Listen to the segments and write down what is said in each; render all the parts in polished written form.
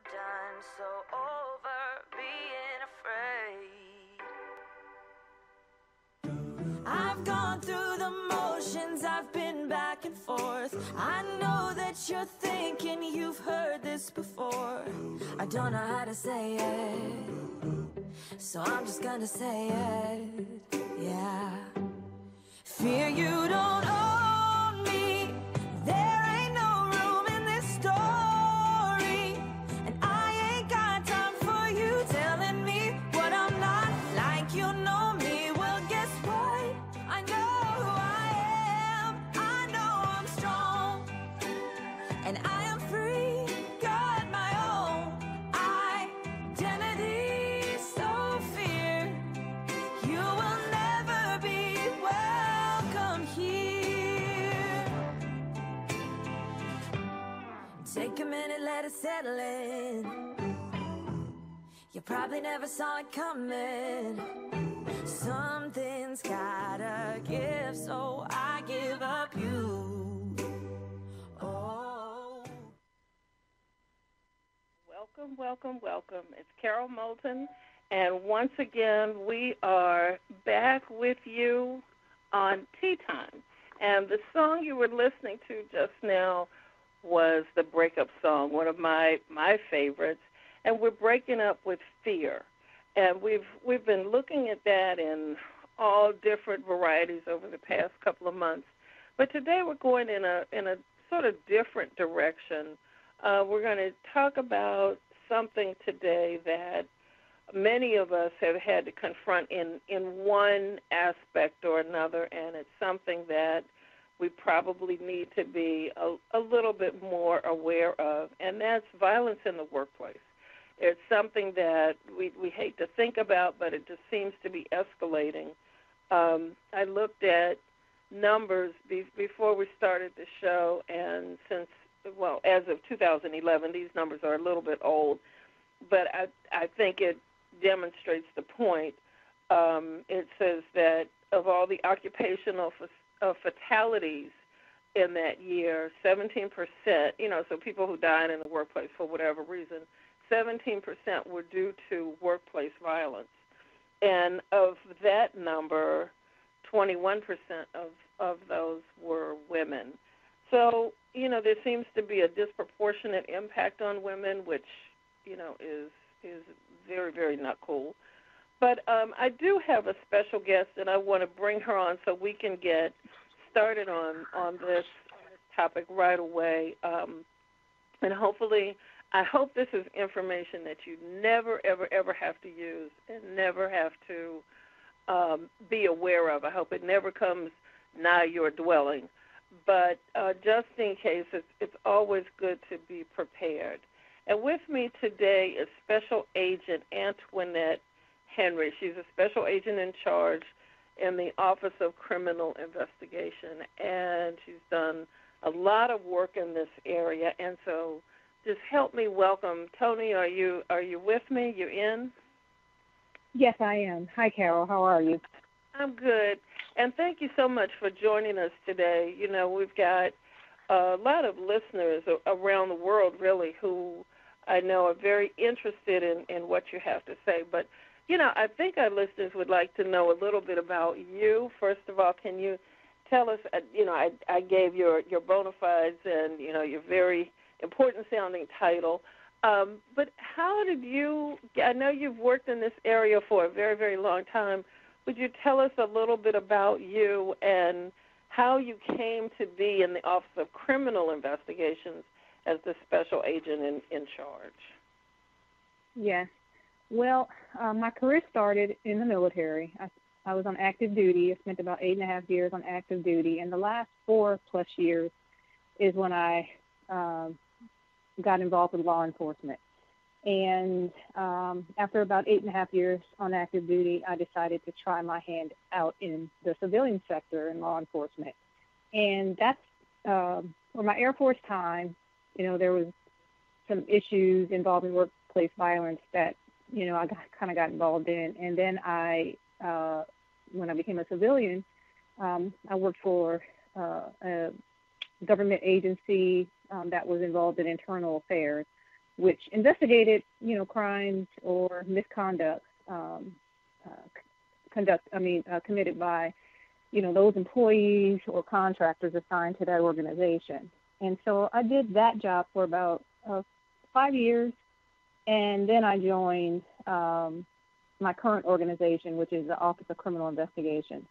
done, so over being afraid. I've gone through the motions, I've been back and forth. I know that you're thinking you've heard this before. I don't know how to say it, so I'm just gonna say it, yeah. Fear you don't own me, there ain't no room in this story. And I ain't got time for you telling me what I'm not, like you know me. Well, guess what? I know who I am, I know I'm strong, and I am free, got my own identity. So fear you will never be welcome here. Take a minute, let it settle in. You probably never saw it coming. Something's gotta give, so I give up you. Oh. Welcome, welcome, welcome. It's Carol Moulton, and once again, we are back with you on Tea Time. And the song you were listening to just now was the breakup song, one of my favorites. And we're breaking up with fear. And we've been looking at that in all different varieties over the past couple of months. But today we're going in a sort of different direction. We're going to talk about something today that many of us have had to confront in one aspect or another, and it's something that we probably need to be a little bit more aware of, and that's violence in the workplace. It's something that we hate to think about, but it just seems to be escalating. I looked at numbers before we started the show, and as of 2011, these numbers are a little bit old, but I think it demonstrates the point. It says that of all the occupational fatalities in that year, 17%, so people who died in the workplace for whatever reason, 17% were due to workplace violence. And of that number, 21% of those were women. So, there seems to be a disproportionate impact on women, which, is very, very not cool. But I do have a special guest, and I want to bring her on so we can get started on this topic right away. And hopefully, I hope this is information that you never, ever, ever have to use and never have to be aware of. I hope it never comes nigh your dwelling. But just in case, it's always good to be prepared. And with me today is Special Agent Antoinette Henry. She's a special agent in charge in the Office of Criminal Investigation, and she's done a lot of work in this area. And so just help me welcome Tony. Are you with me? You in? Yes, I am. Hi, Carol. How are you? I'm good. And thank you so much for joining us today. We've got a lot of listeners around the world, really, who I know are very interested in what you have to say. But, I think our listeners would like to know a little bit about you. First of all, can you tell us, I gave your bona fides and, your very important-sounding title. But how did I know you've worked in this area for a very, very long time. Would you tell us a little bit about you and how you came to be in the Office of Criminal Investigations as the special agent in charge? Yes. Well, my career started in the military. I was on active duty. I spent about 8.5 years on active duty, and the last 4+ years is when I got involved with law enforcement. And after about 8.5 years on active duty, I decided to try my hand out in the civilian sector in law enforcement. And that's for my Air Force time, there was some issues involving workplace violence that, I kind of got involved in. And then when I became a civilian, I worked for a government agency that was involved in internal affairs. which investigated, crimes or misconduct committed by, those employees or contractors assigned to that organization. And so I did that job for about 5 years, and then I joined my current organization, which is the Office of Criminal Investigation.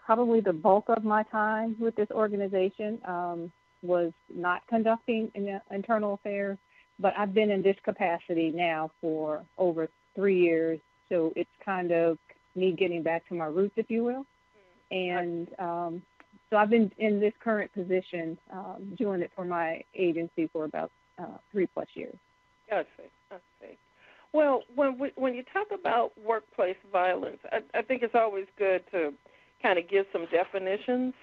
Probably the bulk of my time with this organization was not conducting internal affairs, but I've been in this capacity now for over 3 years, so it's kind of me getting back to my roots, if you will. And so I've been in this current position, doing it for my agency for about 3+ years. I see. Well, when you talk about workplace violence, I think it's always good to kind of give some definitions.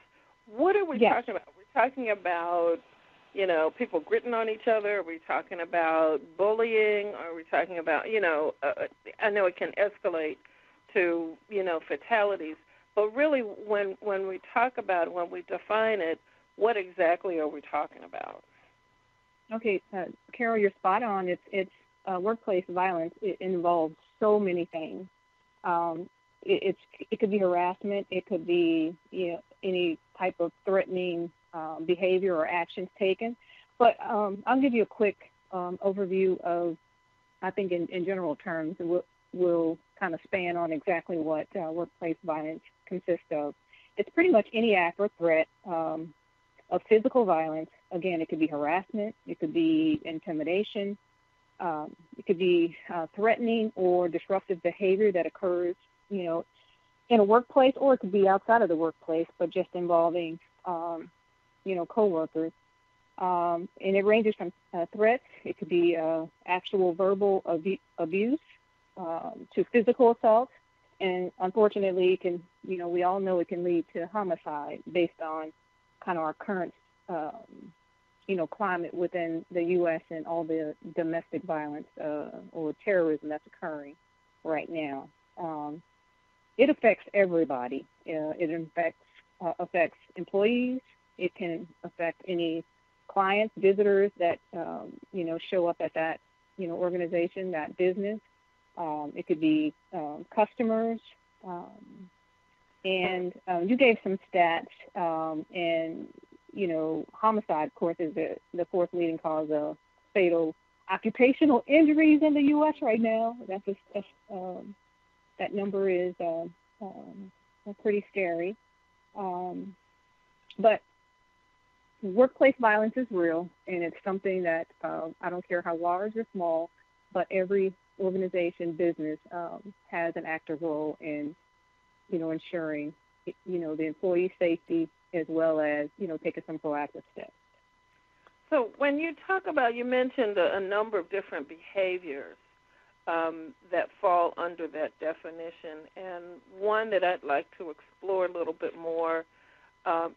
What are we talking about? We're talking about, people gritting on each other. Are we talking about bullying? Are we talking about, I know it can escalate to, fatalities. But really, when we talk about it, when we define it, what exactly are we talking about? Okay, Carol, you're spot on. It's workplace violence. It involves so many things. It could be harassment. It could be any type of threatening behavior or actions taken. But I'll give you a quick overview of, I think in general terms, we'll kind of span on exactly what workplace violence consists of. It's pretty much any act or threat of physical violence. Again, it could be harassment. It could be intimidation. It could be threatening or disruptive behavior that occurs, in a workplace, or it could be outside of the workplace, but just involving, coworkers. And it ranges from threats. It could be actual verbal abuse to physical assault. And unfortunately, it can, we all know it can lead to homicide based on kind of our current, climate within the U.S. and all the domestic violence or terrorism that's occurring right now. It affects everybody. It affects employees. It can affect any clients, visitors that, show up at that, organization, that business. It could be customers. And you gave some stats, and, homicide, of course, is the fourth leading cause of fatal occupational injuries in the U.S. right now. That number is pretty scary. But workplace violence is real, and it's something that I don't care how large or small, but every organization, business has an active role in, ensuring, the employee safety as well as, taking some proactive steps. So when you talk about, you mentioned a number of different behaviors that fall under that definition, and one that I'd like to explore a little bit more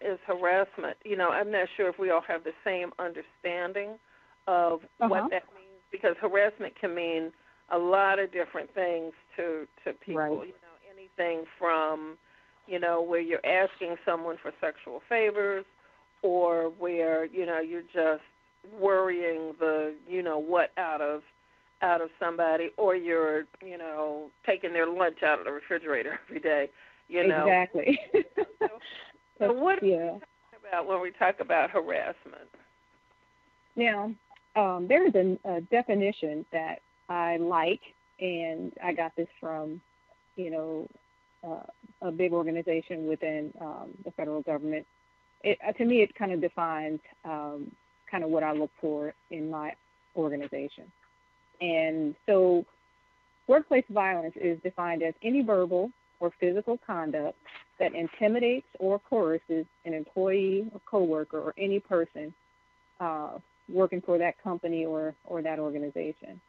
is harassment. I'm not sure if we all have the same understanding of what that means, because harassment can mean a lot of different things to people. Right. Anything from, where you're asking someone for sexual favors, or where, you're just worrying the, what out of somebody, or you're, taking their lunch out of the refrigerator every day, Exactly. So what are we talking about when we talk about harassment? Now, there's a definition that I like, and I got this from, a big organization within the federal government. To me, it kind of defines kind of what I look for in my organization. And so workplace violence is defined as any verbal or physical conduct that intimidates or coerces an employee or coworker or any person working for that company or that organization.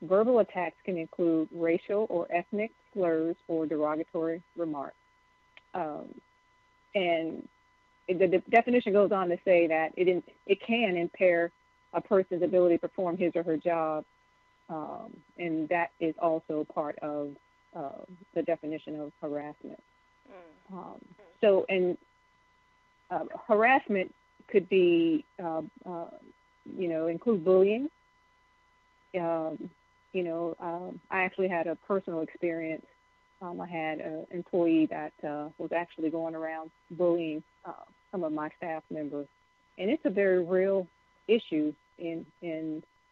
Verbal attacks can include racial or ethnic slurs or derogatory remarks. And the definition goes on to say that it can impair a person's ability to perform his or her job, and that is also part of the definition of harassment. Harassment could be, include bullying, I actually had a personal experience. I had an employee that was actually going around bullying some of my staff members, and it's a very real issue in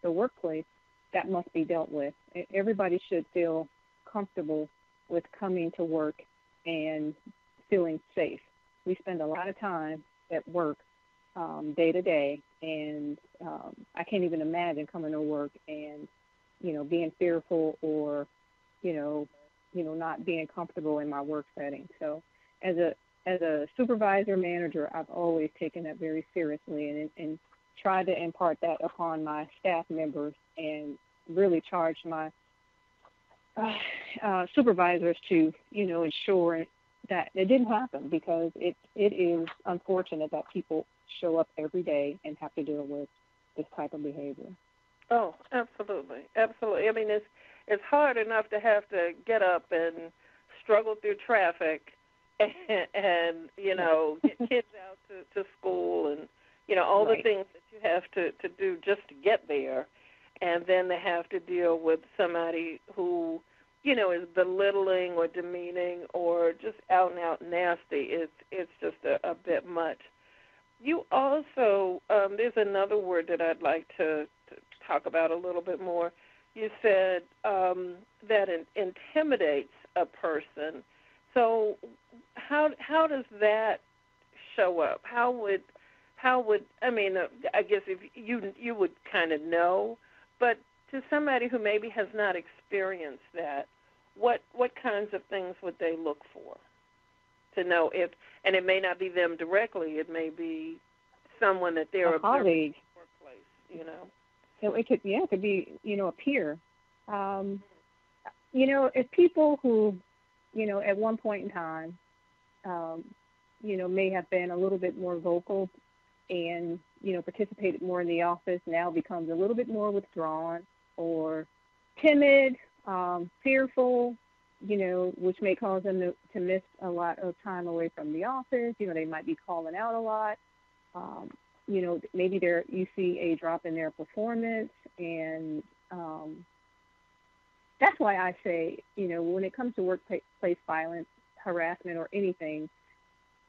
the workplace that must be dealt with. Everybody should feel comfortable with coming to work and feeling safe. We spend a lot of time at work day to day, and I can't even imagine coming to work and being fearful or not being comfortable in my work setting. So as a supervisor manager, I've always taken that very seriously and tried to impart that upon my staff members, and really charged my supervisors to ensure that it didn't happen, because it is unfortunate that people show up every day and have to deal with this type of behavior. Oh, absolutely, absolutely. I mean, it's hard enough to have to get up and struggle through traffic, and get kids out to school, and all Right. the things that you have to do just to get there, and then they have to deal with somebody who is belittling or demeaning or just out and out nasty. It's just a bit much. You also, there's another word that I'd like to talk about a little bit more. You said that it intimidates a person. So how does that show up? How would I mean? I guess if you would kind of know, but to somebody who maybe has not experienced that, what kinds of things would they look for to know if? And it may not be them directly. It may be someone that they're A colleague. observing in the workplace. So it could be a peer. If people who at one point in time may have been a little bit more vocal and participated more in the office, now becomes a little bit more withdrawn or timid, fearful, which may cause them to miss a lot of time away from the office. They might be calling out a lot. Maybe you see a drop in their performance, and that's why I say, when it comes to workplace violence, harassment, or anything,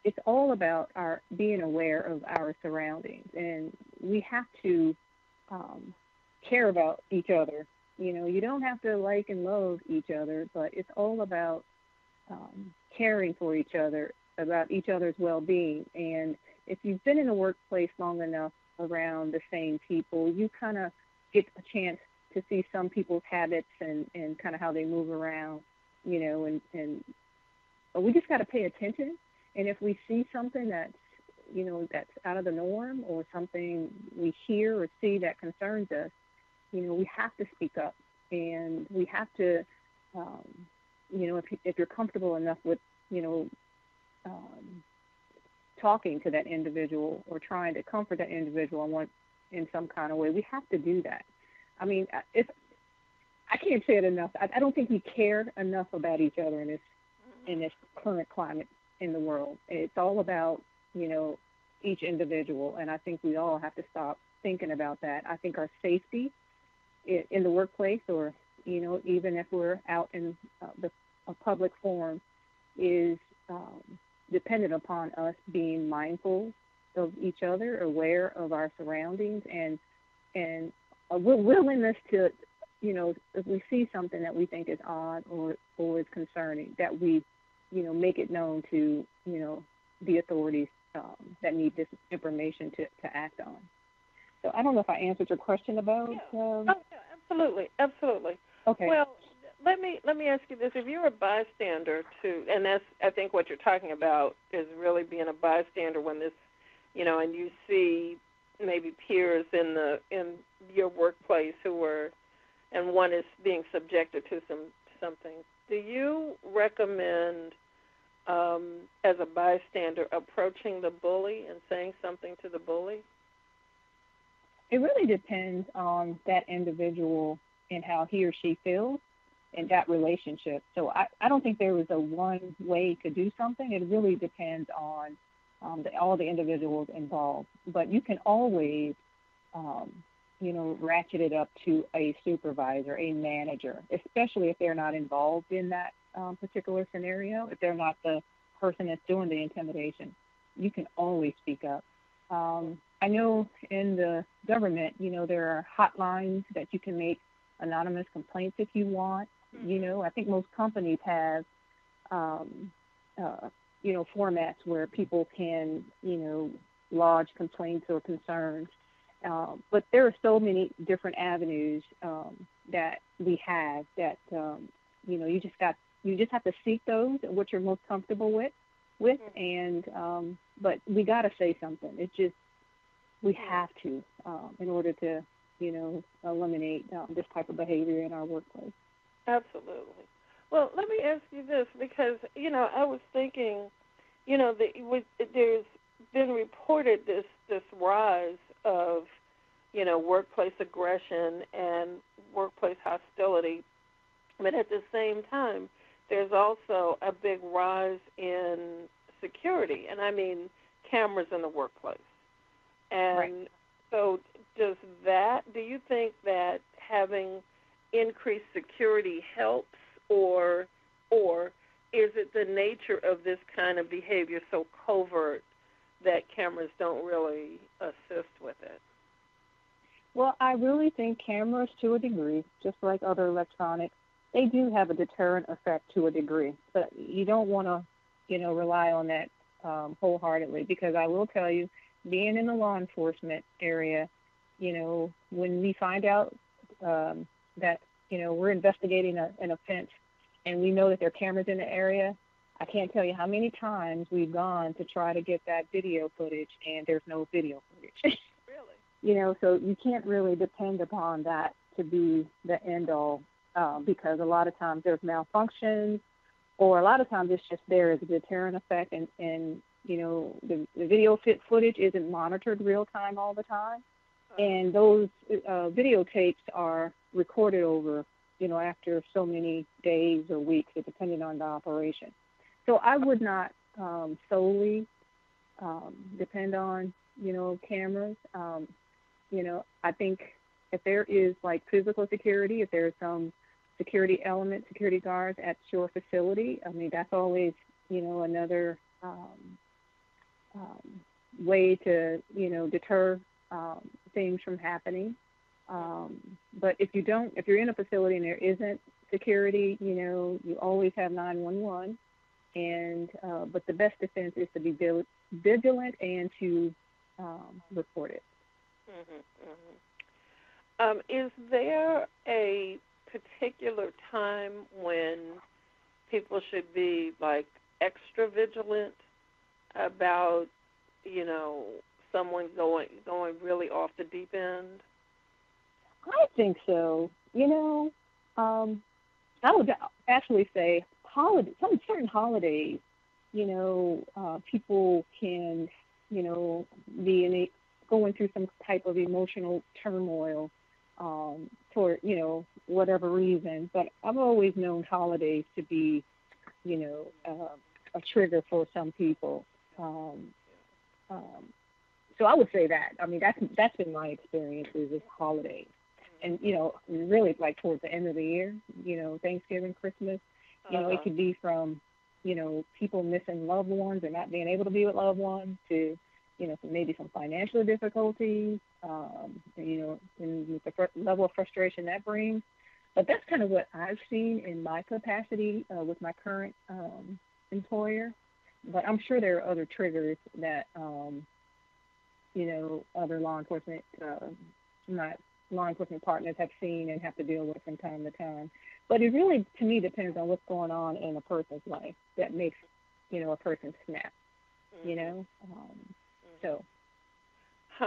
it's all about our being aware of our surroundings, and we have to care about each other. You don't have to like and love each other, but it's all about caring for each other, about each other's well-being. And if you've been in the workplace long enough around the same people, you kind of get a chance to see some people's habits and kind of how they move around, and we just got to pay attention. And if we see something that's out of the norm, or something we hear or see that concerns us, we have to speak up, and we have to, if you're comfortable enough with, talking to that individual or trying to comfort that individual in some kind of way, we have to do that. I mean, I can't say it enough. I don't think we care enough about each other in this current climate in the world. It's all about, each individual, and I think we all have to stop thinking about that. I think our safety in the workplace, or, even if we're out in a public forum, is dependent upon us being mindful of each other, aware of our surroundings, and a willingness to, if we see something that we think is odd or is concerning, that we, make it known to, the authorities that need this information to act on. So I don't know if I answered your question about. Yeah, absolutely. Okay. Well, let me ask you this: if you're a bystander and that's, I think what you're talking about is really being a bystander when this, and you see maybe peers in your workplace who are, and one is being subjected to something. Do you recommend, as a bystander, approaching the bully and saying something to the bully? It really depends on that individual and how he or she feels in that relationship. So I don't think there is a one way to do something. It really depends on all the individuals involved. But you can always, ratchet it up to a supervisor, a manager, especially if they're not involved in that particular scenario, if they're not the person that's doing the intimidation. You can always speak up. I know in the government, there are hotlines that you can make anonymous complaints if you want. I think most companies have, formats where people can, lodge complaints or concerns. But there are so many different avenues that we have that, you just have to seek those, what you're most comfortable with. And but we got to say something. It's just, we have to, in order to, eliminate this type of behavior in our workplace. Absolutely. Well, let me ask you this, because, I was thinking, there's been reported this rise of, workplace aggression and workplace hostility, but at the same time, there's also a big rise in security, and I mean cameras in the workplace. And right. So do you think that having increased security helps, or is it the nature of this kind of behavior so covert that cameras don't really assist with it? Well, I really think cameras, to a degree, just like other electronics, they do have a deterrent effect to a degree. But you don't want to, rely on that wholeheartedly, because I will tell you, being in the law enforcement area, when we find out that, we're investigating an offense and we know that there are cameras in the area, I can't tell you how many times we've gone to try to get that video footage and there's no video footage. Really? So you can't really depend upon that to be the end all, because a lot of times there's malfunctions, or a lot of times it's just there as a deterrent effect, and the video footage isn't monitored real time all the time. And those videotapes are recorded over, after so many days or weeks, depending on the operation. So I would not solely depend on, cameras. I think if there is like physical security, if there's some security element, security guards at your facility, I mean, that's always, another way to, deter things from happening. But if you're in a facility and there isn't security, you always have 911. And but the best defense is to be vigilant and to report it. Is there a particular time when people should be like extra vigilant about, someone going really off the deep end? I think so. I would actually say some certain holidays, people can, be going through some type of emotional turmoil for, whatever reason. But I've always known holidays to be, a trigger for some people. So I would say that. I mean, that's been my experience is this holidays. And, really like towards the end of the year, Thanksgiving, Christmas, it could be from, people missing loved ones or not being able to be with loved ones to, maybe some financial difficulties, and with the level of frustration that brings. But that's kind of what I've seen in my capacity with my current employer. But I'm sure there are other triggers that, other law enforcement partners have seen and have to deal with from time to time. But it really, to me, depends on what's going on in a person's life that makes, a person snap, So,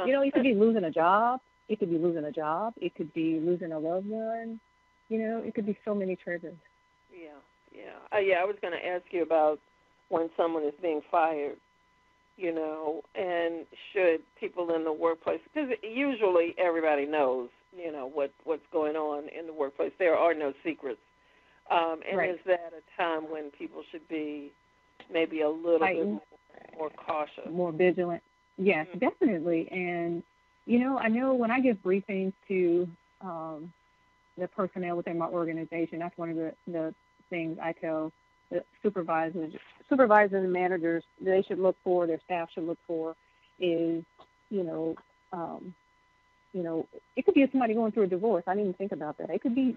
you could be losing a job. It could be losing a job. It could be losing a loved one. It could be so many triggers. Yeah, I was going to ask you about when someone is being fired, and should people in the workplace, because usually everybody knows, what's going on in the workplace. There are no secrets. And right. Is that a time when people should be maybe a little bit more cautious? More vigilant. Yes, definitely. And, I know when I give briefings to the personnel within my organization, that's one of the things I tell the supervisors and managers they should look for, their staff should look for, is, it could be somebody going through a divorce. I didn't even think about that. It could be,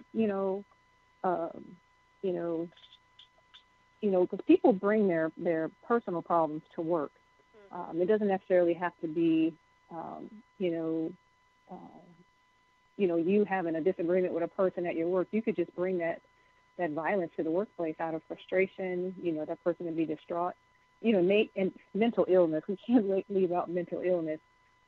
because people bring their personal problems to work. It doesn't necessarily have to be, you having a disagreement with a person at your work. You could just bring that violence to the workplace out of frustration. That person can be distraught. And mental illness. We can't leave out mental illness.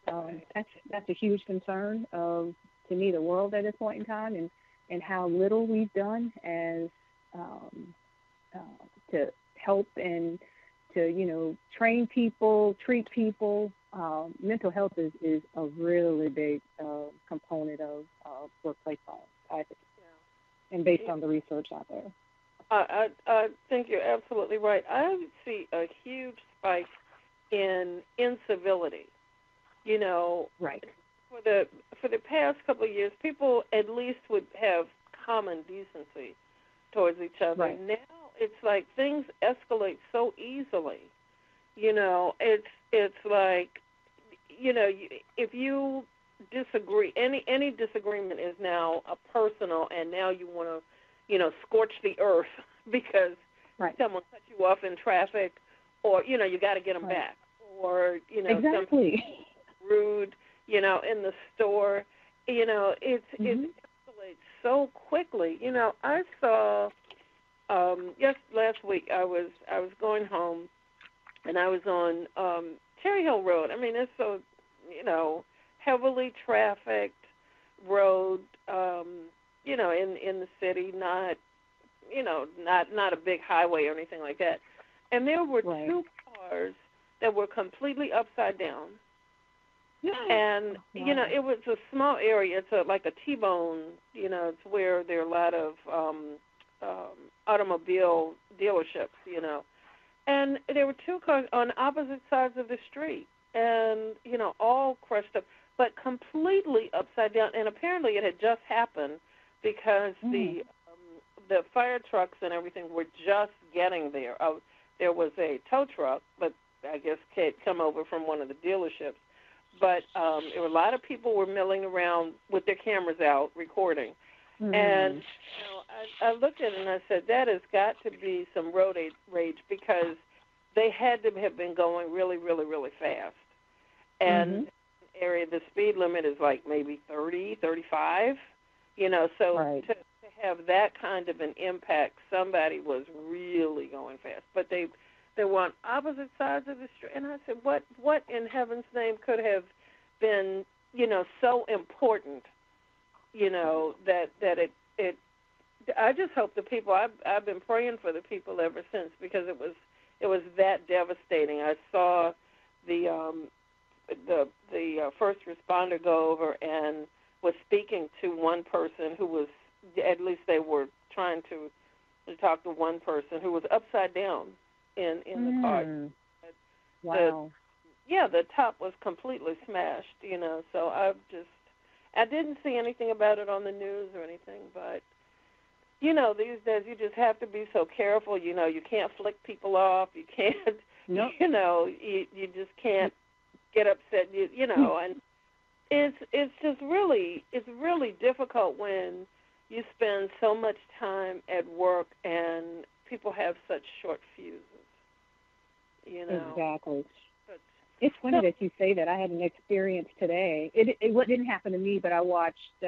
That's a huge concern of, to me, the world at this point in time, and how little we've done as to help and to train people, treat people. Mental health is a really big component of workplace violence, I think, and based on the research out there. I think you're absolutely right. I see a huge spike in incivility. Right. For the past couple of years, people at least would have common decency towards each other. Right. Now it's like things escalate so easily. It's like, if you disagree, any disagreement is now a personal, and now you want to, scorch the earth because someone cut you off in traffic, or, you got to get them back, or, exactly. rude, in the store. It escalates so quickly. I saw last week I was going home, and I was on Cherry Hill Road. I mean, it's so heavily trafficked road. In the city, not a big highway or anything like that. And there were two cars that were completely upside down. And, it was a small area. It's like a T-bone, it's where there are a lot of automobile dealerships, And there were two cars on opposite sides of the street and, all crushed up, but completely upside down. And apparently it had just happened because the fire trucks and everything were just getting there. There was a tow truck, but I guess had come over from one of the dealerships. But there were a lot of people were milling around with their cameras out recording. And I looked at it and I said, that has got to be some road rage, because they had to have been going really, really, really fast. And area, the speed limit is like maybe 30, 35, so to have that kind of an impact, somebody was really going fast. But they were on opposite sides of the street. And I said, what in heaven's name could have been, so important, that it I just hope the people, I've been praying for the people ever since, because it was that devastating. I saw the first responder go over and was speaking to one person who was, at least they were trying to talk to one person who was upside down in the car. Wow. The top was completely smashed, so I didn't see anything about it on the news or anything, but, these days you just have to be so careful. You can't flick people off. You can't, you just can't get upset, and it's just really, it's really difficult when you spend so much time at work and people have such short fuses, Exactly. It's funny that you say that. I had an experience today. It didn't happen to me, but I watched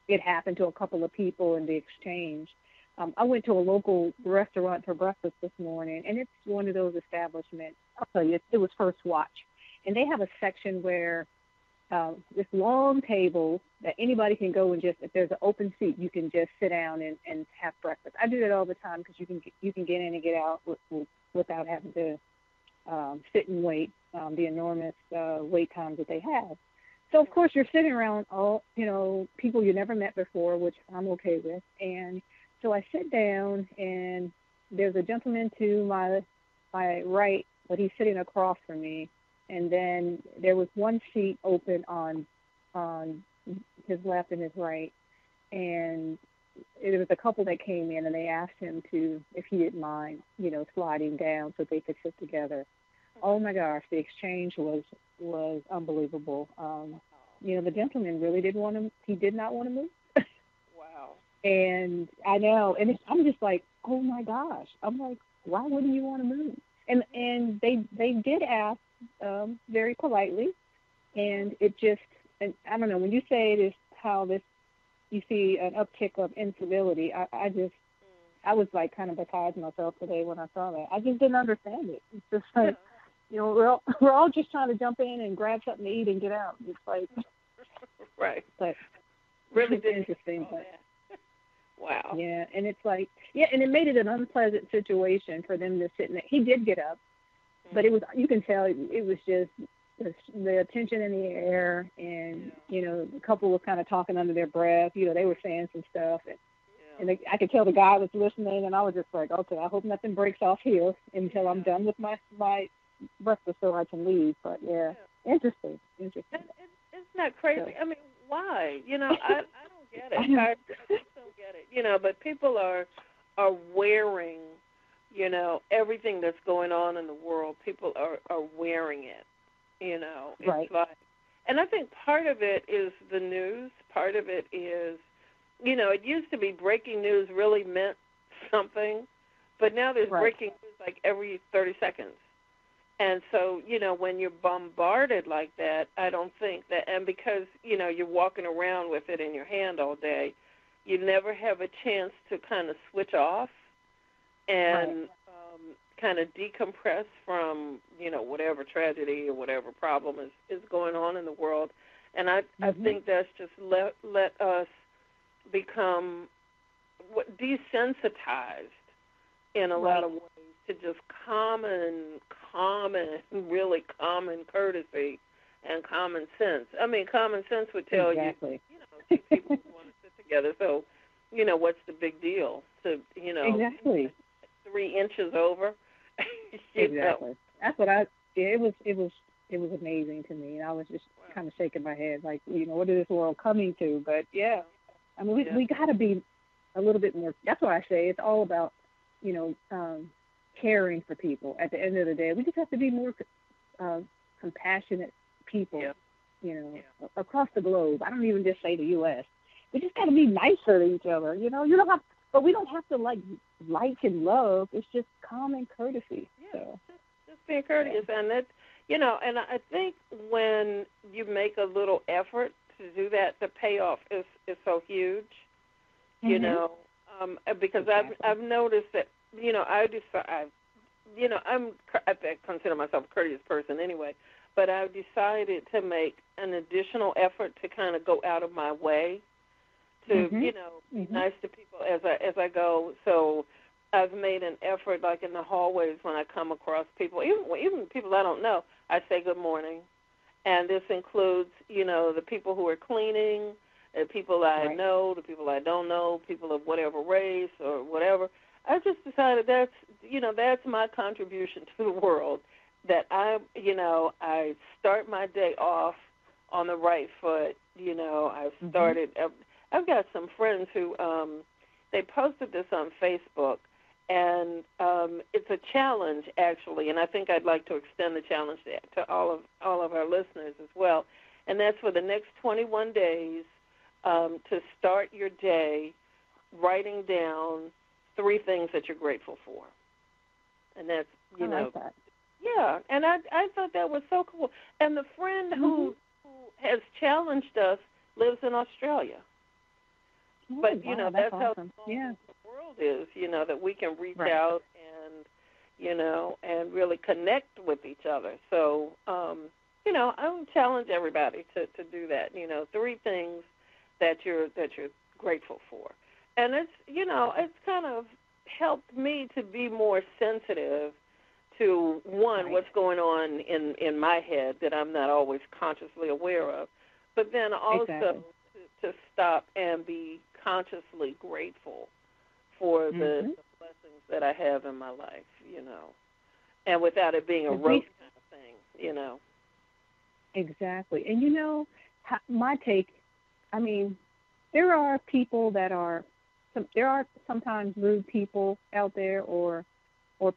it happen to a couple of people in the exchange. I went to a local restaurant for breakfast this morning, and it's one of those establishments. I'll tell you, it was First Watch. And they have a section where this long table that anybody can go and just, if there's an open seat, you can just sit down and have breakfast. I do that all the time because you can get in and get out without having to sit and wait, the enormous wait times that they have. So, of course, you're sitting around all, people you never met before, which I'm okay with. And so I sit down, and there's a gentleman to my right, but he's sitting across from me. and then there was one seat open on his left and his right, and it was a couple that came in, and they asked him to, if he didn't mind, sliding down so they could sit together. Oh my gosh, the exchange was unbelievable. The gentleman really did want to. He did not want to move. Wow. And I know, and I'm just like, oh my gosh. I'm like, why wouldn't you want to move? And they did ask very politely, and it just, and I don't know, when you say this, how this, you see an uptick of incivility, I was like kind of beside myself today when I saw that. I just didn't understand it. It's just like, we're all just trying to jump in and grab something to eat and get out. It's like, right. But really it's interesting. But, wow. Yeah, and it's like, and it made it an unpleasant situation for them to sit in it. He did get up, but it was, you can tell it was just the tension in the air, and, the couple was kind of talking under their breath. They were saying some stuff, and I could tell the guy was listening, and I was just like, okay, I hope nothing breaks off here until I'm done with my breakfast so I can leave. But, interesting. Isn't that crazy? So, I mean, why? I don't get it. I just don't get it. But people are wearing, everything that's going on in the world. People are wearing it. It's right. like, and I think part of it is the news. Part of it is, it used to be breaking news really meant something, but now there's breaking news like every 30 seconds. And so, when you're bombarded like that, I don't think that, and because, you're walking around with it in your hand all day, you never have a chance to kind of switch off and kind of decompress from, whatever tragedy or whatever problem is going on in the world. And I think that's just let us become desensitized in a lot of ways to just really common courtesy and common sense. I mean, common sense would tell you, two people want to sit together, so, what's the big deal? To, exactly. 3 inches over. Exactly. That's what it was amazing to me. And I was just kind of shaking my head, like, what is this world coming to? But, I mean, we got to be a little bit more, that's why I say it's all about, caring for people. At the end of the day, we just have to be more compassionate people, across the globe. I don't even just say the U.S. We just got to be nicer to each other. You don't have, but we don't have to like and love. It's just common courtesy. Yeah, so. just being courteous, and that, and I think when you make a little effort to do that, the payoff is so huge. Because I've noticed that. I consider myself a courteous person anyway, but I've decided to make an additional effort to kind of go out of my way to, be nice to people as I go. So I've made an effort, like in the hallways when I come across people, even people I don't know, I say good morning. And this includes, the people who are cleaning, the people I know, the people I don't know, people of whatever race or whatever. I just decided that's my contribution to the world, that I start my day off on the right foot. I've started, I've got some friends who, they posted this on Facebook, and it's a challenge, actually, and I think I'd like to extend the challenge to all of our listeners as well, and that's for the next 21 days to start your day writing down 3 things that you're grateful for. And that's, I like that. Yeah, and I thought that was so cool. And the friend who has challenged us lives in Australia. Oh, but, wow, that's awesome. how the world is, that we can reach out and, and really connect with each other. So, I would challenge everybody to do that, 3 things that you're grateful for. And it's, it's kind of helped me to be more sensitive to, one, what's going on in my head that I'm not always consciously aware of, but then also to stop and be consciously grateful for the blessings that I have in my life, and without it being a rote kind of thing, Exactly. And you know, my take, I mean, there are people that are, there are sometimes rude people out there, or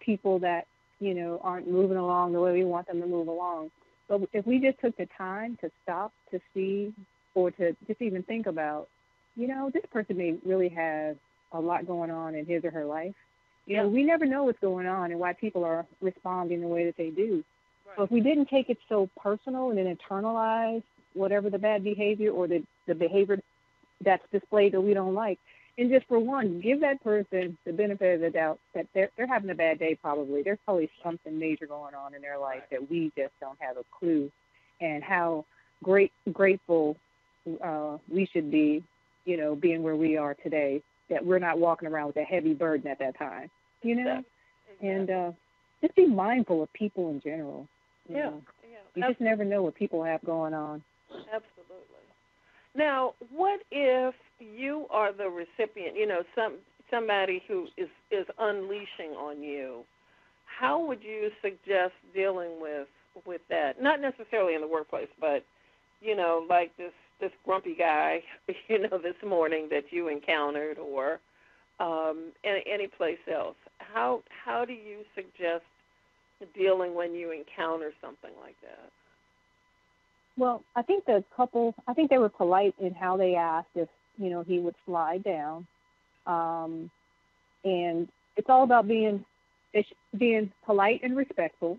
people that, you know, aren't moving along the way we want them to move along. But if we just took the time to stop to see, or to just even think about, you know, this person may really have a lot going on in his or her life. You know, we never know what's going on and why people are responding the way that they do. Right. So if we didn't take it so personal and then internalize whatever the bad behavior or the behavior that's displayed that we don't like, and just for one, give that person the benefit of the doubt that they're having a bad day probably. There's probably something major going on in their life that we just don't have a clue, and how grateful we should be, you know, being where we are today, that we're not walking around with a heavy burden at that time, you know? Exactly. And just be mindful of people in general. You know? You Absolutely. just never know what people have going on. Absolutely. Now, what if you are the recipient, you know, somebody who is unleashing on you? How would you suggest dealing with that? Not necessarily in the workplace, but, you know, like this grumpy guy, you know, this morning that you encountered, or any place else. How do you suggest dealing when you encounter something like that? Well, I think the couple, I think they were polite in how they asked if, you know, he would slide down. And it's all about being polite and respectful.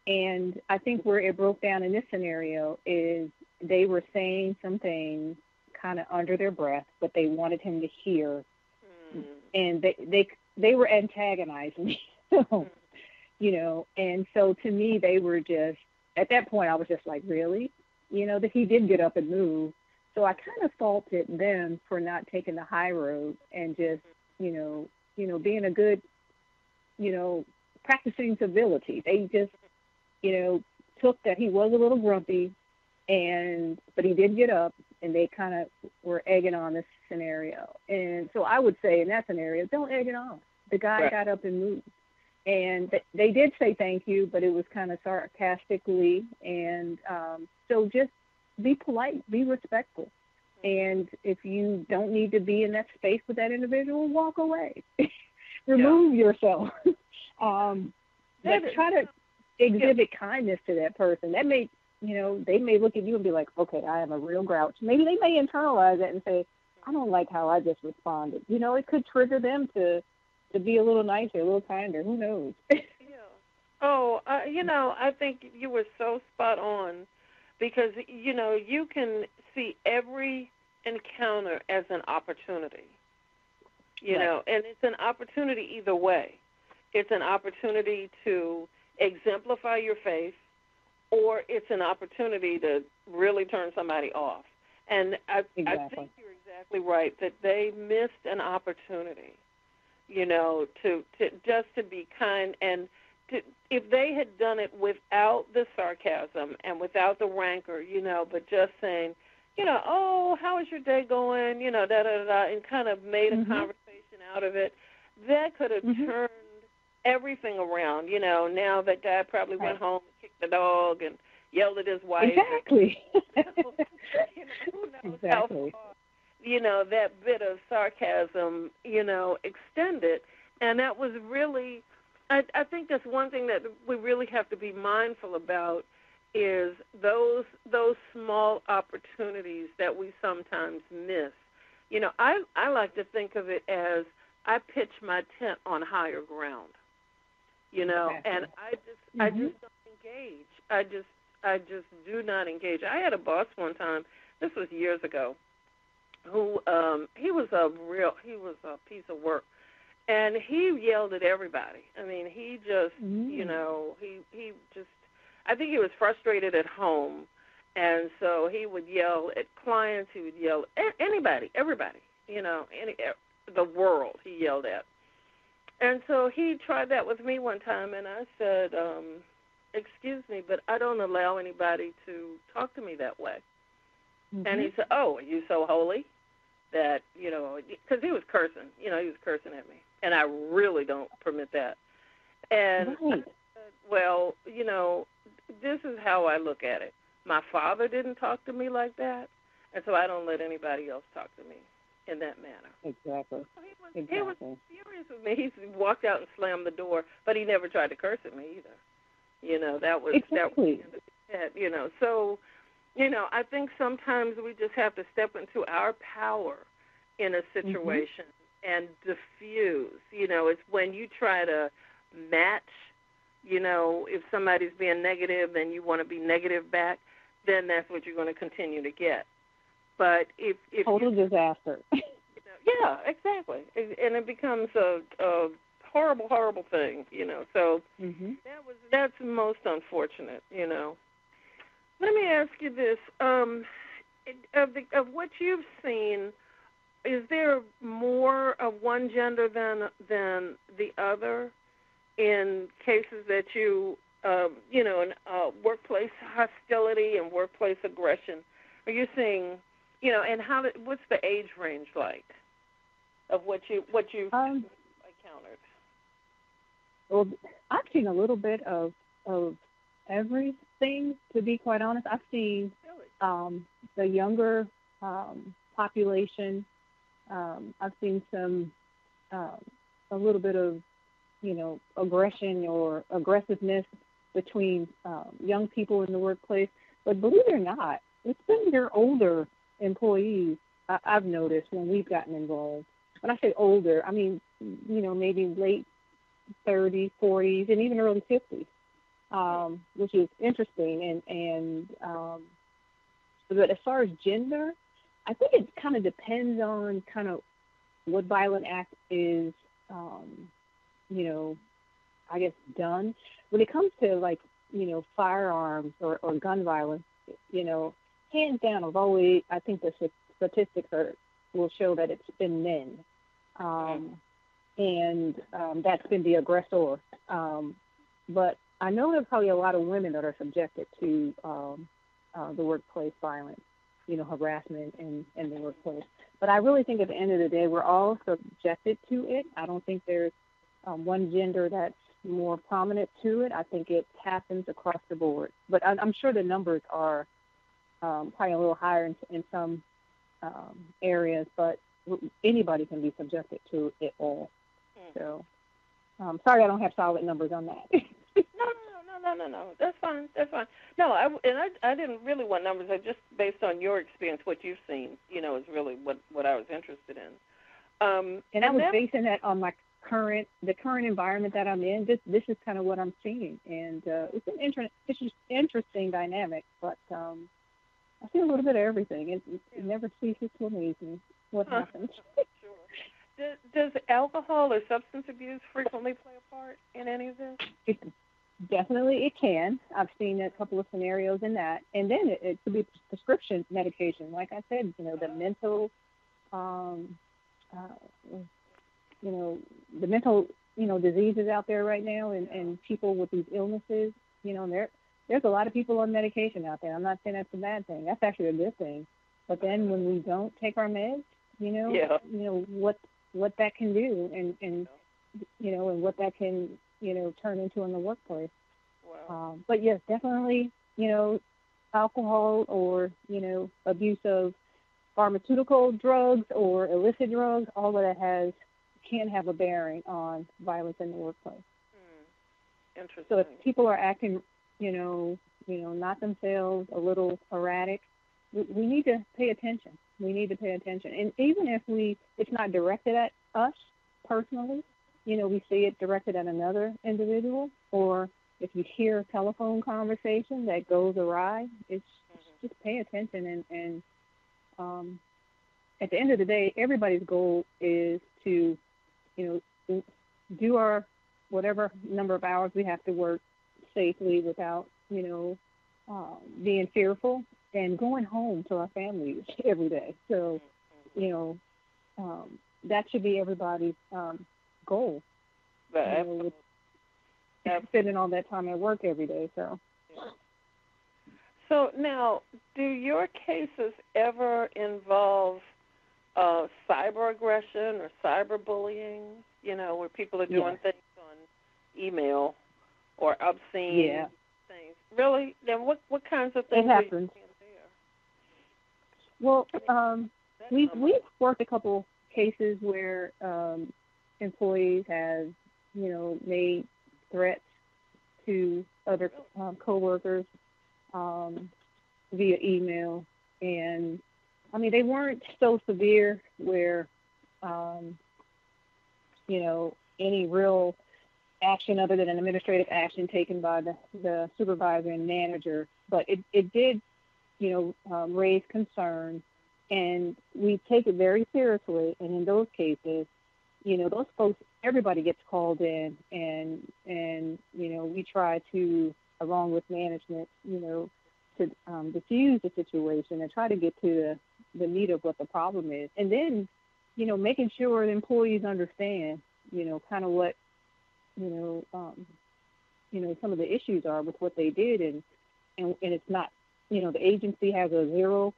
And I think where it broke down in this scenario is they were saying some things kind of under their breath, but they wanted him to hear. And they were antagonizing me. You know, and so to me, they were just, at that point, I was just like, really? You know, that he did get up and move. So I kind of faulted them for not taking the high road and just, you know, being a good, you know, practicing civility. They just, you know, took that he was a little grumpy, but he did get up, and they kind of were egging on this scenario. And so I would say in that scenario, don't egg it on. The guy got up and moved. And they did say thank you, but it was kind of sarcastically. And so just be polite, be respectful. And if you don't need to be in that space with that individual, walk away. Remove yourself. But try to exhibit kindness to that person. That may, you know, they may look at you and be like, okay, I am a real grouch. Maybe they may internalize that and say, I don't like how I just responded. You know, it could trigger them to be a little nicer, a little kinder. Who knows? Oh, you know, I think you were so spot on, because, you know, you can see every encounter as an opportunity, you know, and it's an opportunity either way. It's an opportunity to exemplify your faith, or it's an opportunity to really turn somebody off. And I think you're exactly right, that they missed an opportunity, you know, to just to be kind. And if they had done it without the sarcasm and without the rancor, you know, but just saying, you know, oh, how is your day going, you know, da-da-da-da, and kind of made a conversation out of it, that could have turned everything around. You know, now that guy probably went home and kicked the dog and yelled at his wife. Exactly. And, you know, who knows how far, you know, that bit of sarcasm, you know, extended. And that was really, I think that's one thing that we really have to be mindful about, is those small opportunities that we sometimes miss. You know, I like to think of it as I pitch my tent on higher ground. You know, and I just don't engage. I just do not engage. I had a boss one time, this was years ago, who he was a piece of work, and he yelled at everybody. I mean, he just you know, he just, I think he was frustrated at home, and so he would yell at clients, he would yell at anybody, everybody, you know, the world he yelled at. And so he tried that with me one time, and I said, excuse me, but I don't allow anybody to talk to me that way. And he said, oh, are you so holy that, you know, because he was cursing, you know, he was cursing at me, and I really don't permit that. And I said, well, you know, this is how I look at it. My father didn't talk to me like that, and so I don't let anybody else talk to me in that manner. Exactly. He was furious with me. He walked out and slammed the door, but he never tried to curse at me either. That was exactly. that. So, I think sometimes we just have to step into our power in a situation and diffuse. It's when you try to match. If somebody's being negative and you want to be negative back, then that's what you're going to continue to get. But if total disaster. Yeah, exactly, and it becomes a horrible, horrible thing. So that's most unfortunate. Let me ask you this: of what you've seen, is there more of one gender than the other in cases that in workplace hostility and workplace aggression? Are you seeing, and what's the age range like of what you've encountered? Well, I've seen a little bit of everything, to be quite honest. I've seen the younger population. I've seen some a little bit of aggression or aggressiveness between young people in the workplace. But believe it or not, it's been your older employees I've noticed when we've gotten involved. When I say older, I mean, maybe late 30s, 40s, and even early 50s, which is interesting. But as far as gender, I think it kind of depends on kind of what violent act is, I guess, done. When it comes to, firearms or gun violence, hands down, I think the statistics will show that it's been men. And that's been the aggressor. But I know there's probably a lot of women that are subjected to the workplace violence, harassment in the workplace. But I really think at the end of the day, we're all subjected to it. I don't think there's one gender that's more prominent to it. I think it happens across the board. But I'm sure the numbers are probably a little higher in some areas, but anybody can be subjected to it all. So, sorry I don't have solid numbers on that. No. That's fine. No, I didn't really want numbers. I just, based on your experience, what you've seen, is really what I was interested in. And I was basing that on the current environment that I'm in. This is kind of what I'm seeing, and it's an interesting dynamic. But I see a little bit of everything. It never ceases to amaze me what happens. Sure. Does alcohol or substance abuse frequently play a part in any of this? Definitely it can. I've seen a couple of scenarios in that. And then it could be prescription medication. Like I said, the mental, the mental, diseases out there right now and people with these illnesses, there's a lot of people on medication out there. I'm not saying that's a bad thing. That's actually a good thing. But then when we don't take our meds, what that can do and and what that can, turn into in the workplace. Wow. But yes, definitely, alcohol or, abuse of pharmaceutical drugs or illicit drugs, all of that can have a bearing on violence in the workplace. Interesting. So if people are acting, not themselves, a little erratic, we need to pay attention. And even if it's not directed at us personally, we see it directed at another individual, or if you hear a telephone conversation that goes awry, it's just pay attention. And at the end of the day, everybody's goal is to, do our whatever number of hours we have to work safely without, being fearful, and going home to our families every day. So, that should be everybody's goal. Spending all that time at work every day. So now, do your cases ever involve cyber aggression or cyberbullying? Where people are doing things on email or obscene things. Really? Then what kinds of things It happens. are you seeing there? Well, we've worked a couple cases where employees have, made threats to other coworkers via email, and I mean they weren't so severe where any real action other than an administrative action taken by the supervisor and manager, but it did raise concern, and we take it very seriously. And in those cases, those folks, everybody gets called in, and we try to, along with management, to diffuse the situation and try to get to the meat of what the problem is, and then making sure the employees understand kind of what some of the issues are with what they did, and it's not, the agency has a zero,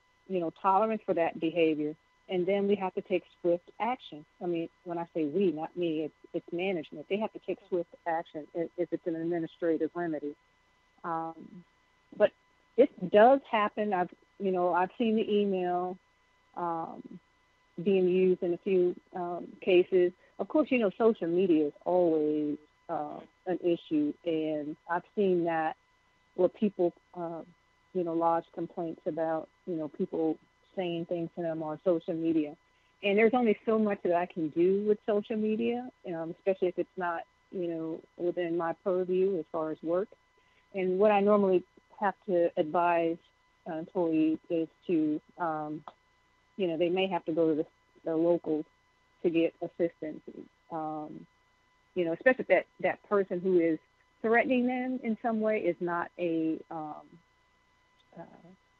tolerance for that behavior, and then we have to take swift action. I mean, when I say we, not me, it's management. They have to take swift action if it's an administrative remedy. But it does happen. I've seen the email being used in a few cases. Of course, social media is always an issue, and I've seen that where people, lodge complaints about, people saying things to them on social media. And there's only so much that I can do with social media, especially if it's not, within my purview as far as work. And what I normally have to advise employees is to, they may have to go to the locals to get assistance, especially if that person who is threatening them in some way is not a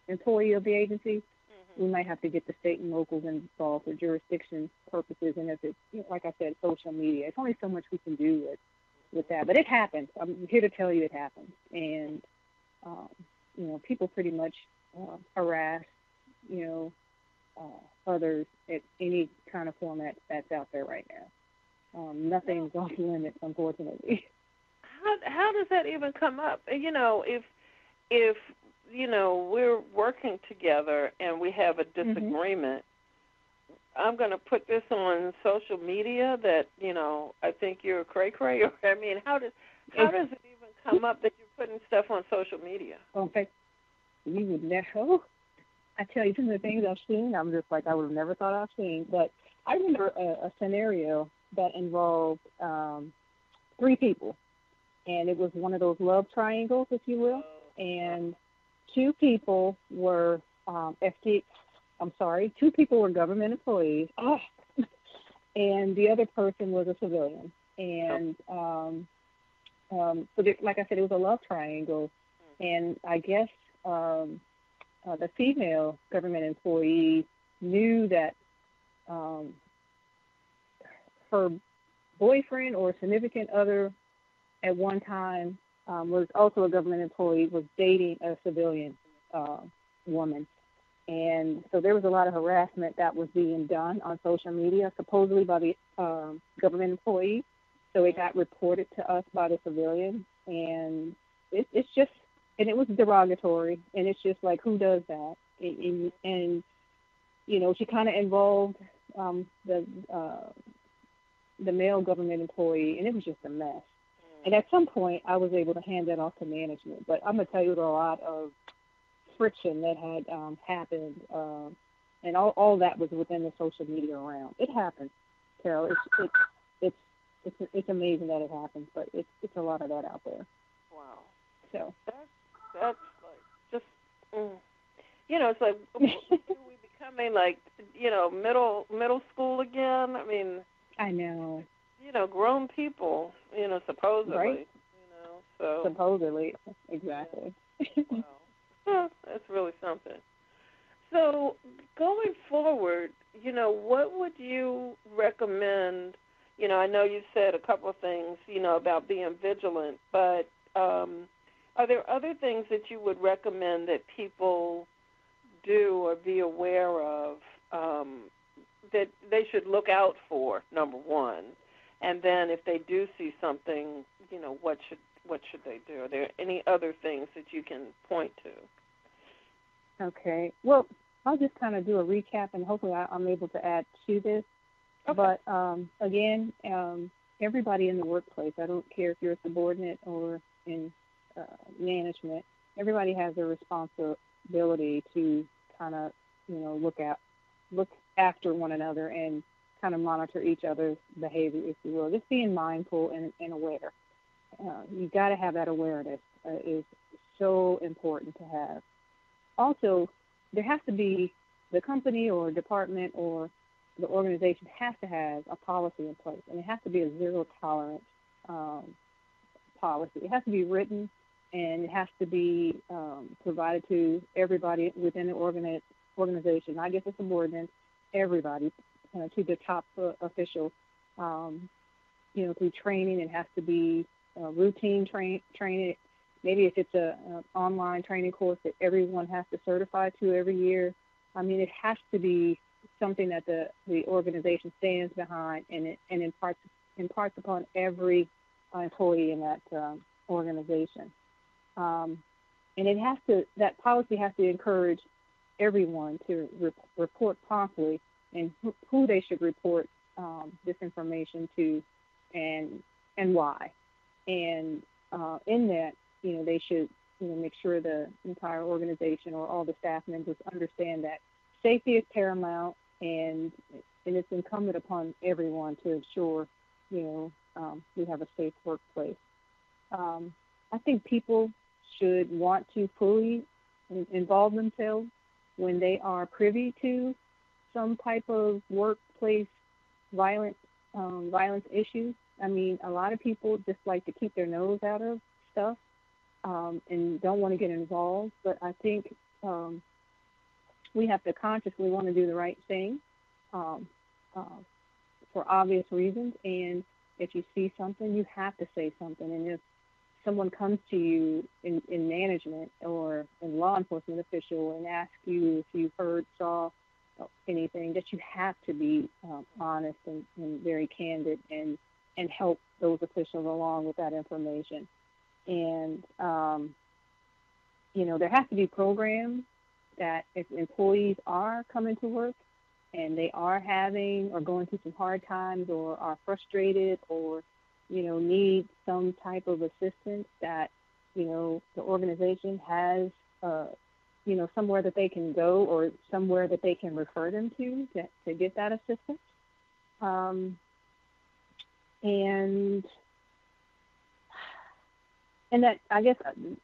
employee of the agency. Mm-hmm. We might have to get the state and locals involved for jurisdiction purposes. And if it's, like I said, social media, it's only so much we can do with that. But it happens. I'm here to tell you it happens. And, people pretty much harass, others at any kind of format that's out there right now. Nothing's off limits, unfortunately. How does that even come up? If we're working together and we have a disagreement, mm-hmm. I'm going to put this on social media that, I think you're cray-cray. I mean, how does it even come up that you're putting stuff on social media? Well, in fact, you would never. I tell you, some of the things I've seen, I'm just like, I would have never thought I've seen. But I remember a scenario that involved 3 people, and it was one of those love triangles, if you will, and 2 people were 2 people were government employees, and the other person was a civilian. And like I said, it was a love triangle, and I guess the female government employee knew that her boyfriend or significant other at one time was also a government employee, was dating a civilian woman. And so there was a lot of harassment that was being done on social media, supposedly by the government employee. So it got reported to us by the civilian, and it's just, and it was derogatory, and it's just like, who does that? And she kind of involved the male government employee, and it was just a mess. And at some point, I was able to hand that off to management. But I'm going to tell you, there was a lot of friction that had happened, and all that was within the social media realm. It happens, Carol. It's amazing that it happens, but it's a lot of that out there. Wow. So that's like just it's like we becoming like middle school again. I mean, I know. Grown people, supposedly. Right. So supposedly, exactly. Wow. Well, that's really something. So going forward, what would you recommend? I know you said a couple of things, about being vigilant, but are there other things that you would recommend that people do or be aware of that they should look out for, number one? And then if they do see something, what what should they do? Are there any other things that you can point to? Okay. Well, I'll just kind of do a recap, and hopefully I'm able to add to this. Okay. But, again, everybody in the workplace, I don't care if you're a subordinate or in management, everybody has a responsibility to kind of, look after one another and kind of monitor each other's behavior, if you will. Just being mindful and aware. You got to have that awareness. Is so important to have. Also, there has to be, the company or department or the organization has to have a policy in place, and it has to be a zero tolerance policy. It has to be written, and it has to be provided to everybody within the organization, not just the subordinates, everybody, to the top official. Through training, it has to be routine training. Maybe if it's an online training course that everyone has to certify to every year. I mean, it has to be something that the organization stands behind and imparts upon every employee in that organization. And that policy has to encourage everyone to report promptly and who they should report this information to and why. And in that, they should make sure the entire organization or all the staff members understand that safety is paramount, and it's incumbent upon everyone to ensure we have a safe workplace. I think people should want to fully involve themselves when they are privy to some type of workplace violence issues. I mean, a lot of people just like to keep their nose out of stuff and don't want to get involved. But I think we have to consciously want to do the right thing for obvious reasons. And if you see something, you have to say something. And if someone comes to you in management or in law enforcement official and asks you if you've heard, saw anything, that you have to be honest and very candid and help those officials along with that information. And, there has to be programs that if employees are coming to work and they are having or going through some hard times or are frustrated or, need some type of assistance, that, the organization has, somewhere that they can go or somewhere that they can refer them to get that assistance. And that, I guess,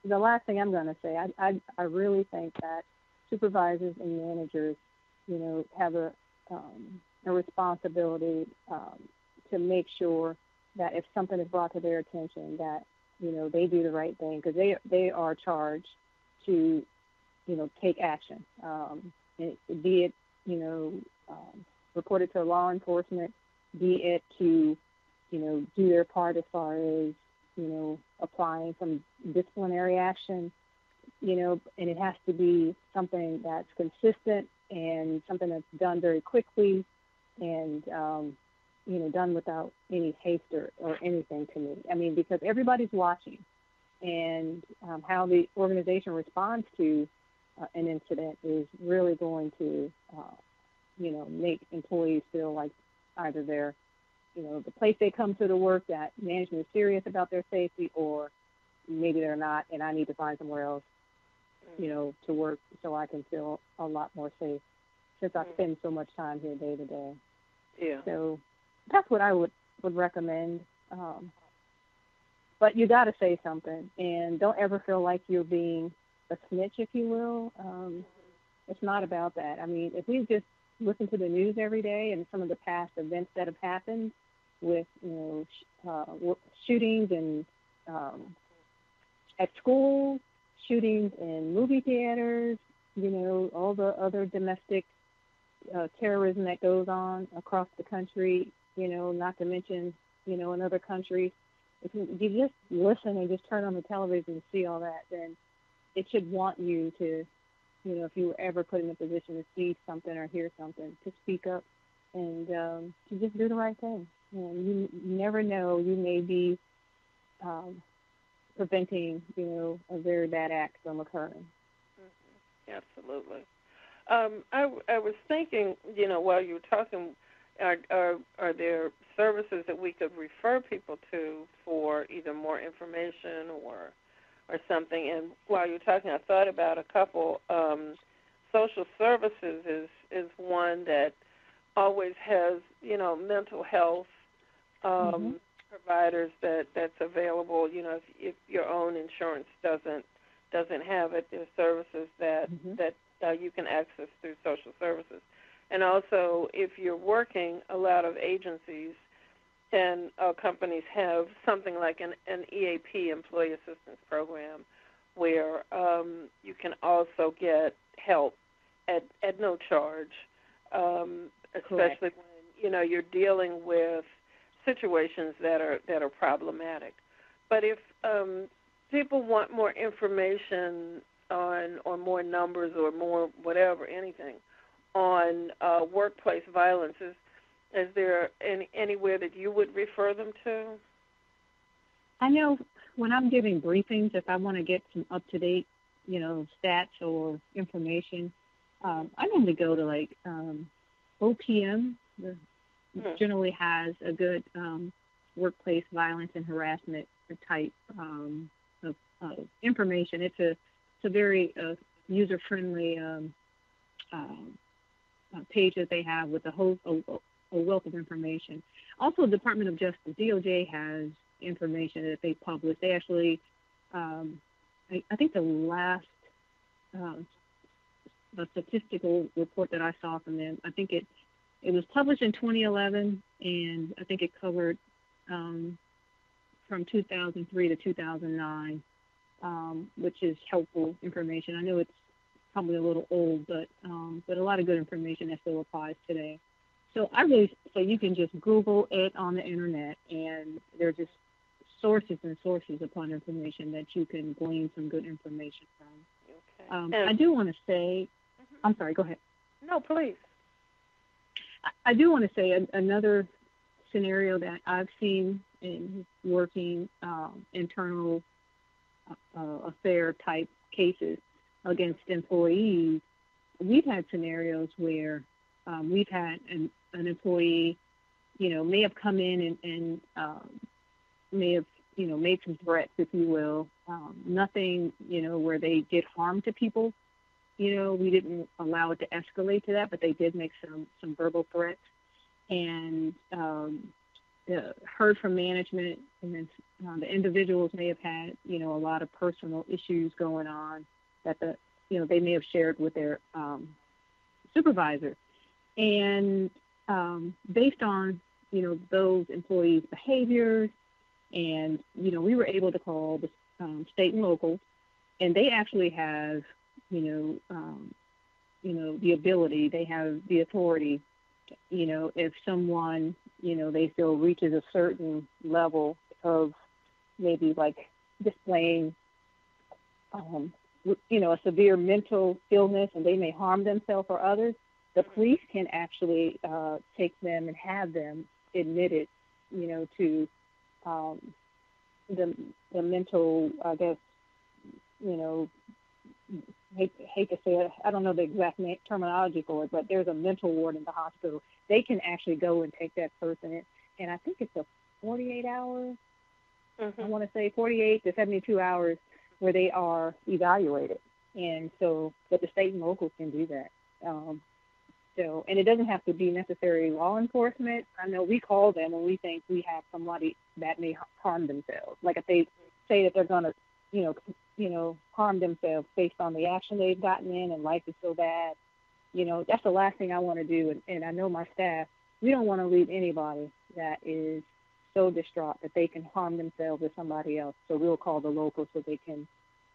the last thing I'm going to say, I really think that supervisors and managers, have a responsibility to make sure that if something is brought to their attention, that they do the right thing, because they are charged to take action, be it report it to law enforcement, be it to do their part as far as applying some disciplinary action, and it has to be something that's consistent and something that's done very quickly and, done without any haste or anything to me. I mean, because everybody's watching, and how the organization responds to an incident is really going to, make employees feel like either they're, the place they come to work, that management is serious about their safety, or maybe they're not, and I need to find somewhere else, to work so I can feel a lot more safe, since I spend so much time here day to day. Yeah. So that's what I would recommend. But you got to say something, and don't ever feel like you're being a snitch, if you will. It's not about that. I mean, if we just listen to the news every day and some of the past events that have happened with, shootings and at school, shootings in movie theaters, all the other domestic terrorism that goes on across the country, not to mention, in other countries. If you just listen and just turn on the television and see all that, then it should want you to, if you were ever put in a position to see something or hear something, to speak up and to just do the right thing. You never know. You may be preventing, a very bad act from occurring. Absolutely. I was thinking, while you were talking, are there services that we could refer people to for either more information or something? And while you're talking, I thought about a couple. Social services is one that always has, mental health providers that's available. If your own insurance doesn't have it, there's services that you can access through social services. And also, if you're working, a lot of agencies and companies have something like an EAP, Employee Assistance Program, where you can also get help at no charge, especially when you're dealing with situations that are problematic. But if people want more information or more numbers or more whatever, anything on workplace violence, is there anywhere that you would refer them to? I know when I'm giving briefings, if I want to get some up-to-date, stats or information, I normally go to OPM. Generally has a good workplace violence and harassment type of information. It's a very user-friendly page that they have with a wealth of information. Also, the Department of Justice, DOJ, has information that they publish. They actually, I think the last the statistical report that I saw from them, I think it was published in 2011, and I think it covered from 2003 to 2009, which is helpful information. I know it's probably a little old, but a lot of good information that still applies today. So so you can just Google it on the internet, and there are just sources and sources upon information that you can glean some good information from. Okay. I do want to say, I'm sorry, go ahead. No, please. I do want to say another scenario that I've seen in working internal affair type cases against employees. We've had scenarios where we've had an employee, may have come in and may have, made some threats, if you will. Nothing, where they did harm to people. We didn't allow it to escalate to that, but they did make some verbal threats, and heard from management, and then the individuals may have had, a lot of personal issues going on that they may have shared with their supervisor, and based on those employees' behaviors, and we were able to call the state and local, and they actually have the ability, they have the authority, if someone, they feel reaches a certain level of maybe like displaying, a severe mental illness, and they may harm themselves or others, the police can actually take them and have them admitted, to the mental, I guess, hate to say it, I don't know the exact terminology for it, but there's a mental ward in the hospital. They can actually go and take that person in, and I think it's a 48 hours, I want to say 48 to 72 hours where they are evaluated. And so, but the state and local can do that. And it doesn't have to be necessarily law enforcement. I know we call them when we think we have somebody that may harm themselves. Like if they say that they're going to, harm themselves based on the action they've gotten in, and life is so bad, that's the last thing I want to do. And I know my staff, we don't want to leave anybody that is so distraught that they can harm themselves or somebody else. So we'll call the local so they can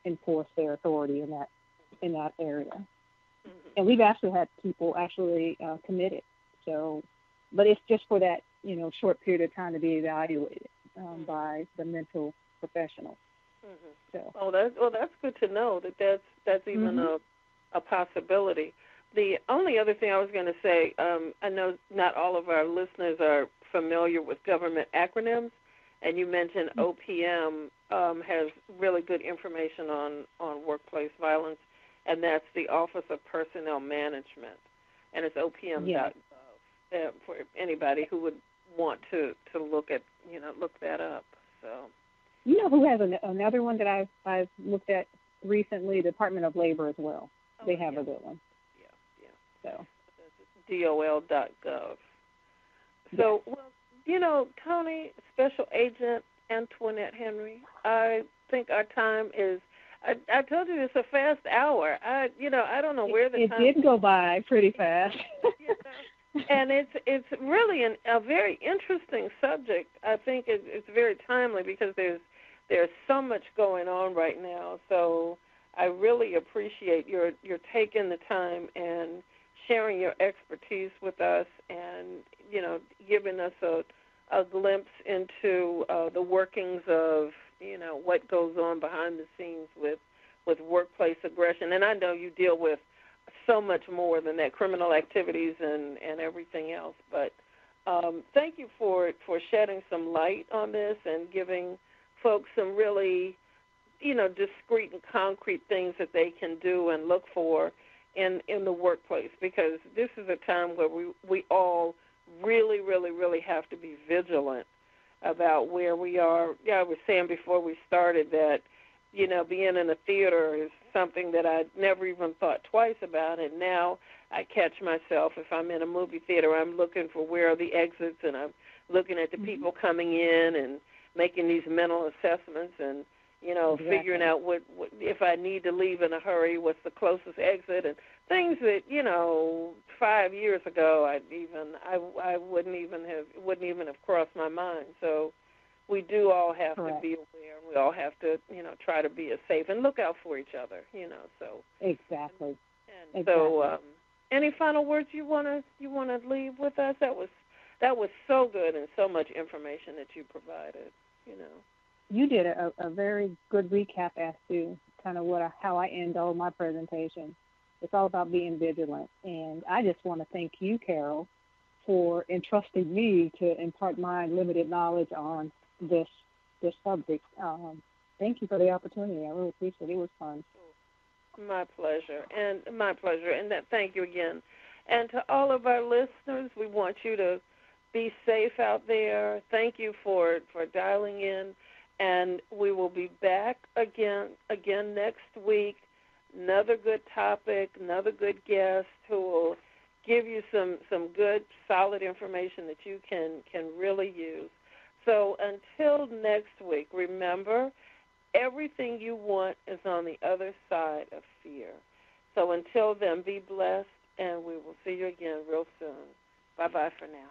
enforce their authority in that area. And we've actually had people committed. So, but it's just for that, short period of time to be evaluated by the mental professional. So. That's good to know that's even a possibility. The only other thing I was going to say, I know not all of our listeners are familiar with government acronyms, And you mentioned OPM has really good information on workplace violence, and that's the Office of Personnel Management, and it's opm.gov for anybody who would want to look that up. So, you know who has another one that I've looked at recently? The Department of Labor as well. They have a good one. Yeah. So, DOL.gov. So, well, Toni, Special Agent Antoinette Henry, I think our time is. I told you it's a fast hour. I don't know where the time. It did go by pretty fast. And it's really a very interesting subject. I think it's very timely because there's so much going on right now. So I really appreciate your taking the time and sharing your expertise with us, and giving us a glimpse into the workings of what goes on behind the scenes with workplace aggression. And I know you deal with so much more than that, criminal activities and everything else. But thank you for shedding some light on this and giving folks some really, discrete and concrete things that they can do and look for in the workplace, because this is a time where we all really, really, really have to be vigilant about where we are. Yeah, I was saying before we started that, being in a theater is something that I never even thought twice about, and now I catch myself, if I'm in a movie theater, I'm looking for where are the exits, and I'm looking at the people coming in and making these mental assessments and, figuring out what if I need to leave in a hurry, what's the closest exit, and things that, 5 years ago I wouldn't even have crossed my mind. So we do all have to be aware. We all have to, try to be as safe and look out for each other, So exactly. And so, any final words you want to leave with us? That was so good and so much information that you provided. You did a very good recap as to kind of how I end all my presentation. It's all about being vigilant, and I just want to thank you, Carol, for entrusting me to impart my limited knowledge on this subject. Thank you for the opportunity. I really appreciate it. It was fun. My pleasure, and thank you again. And to all of our listeners, we want you to be safe out there. Thank you for dialing in, and we will be back again next week. Another good topic, another good guest who will give you some good, solid information that you can really use. So until next week, remember, everything you want is on the other side of fear. So until then, be blessed, and we will see you again real soon. Bye-bye for now.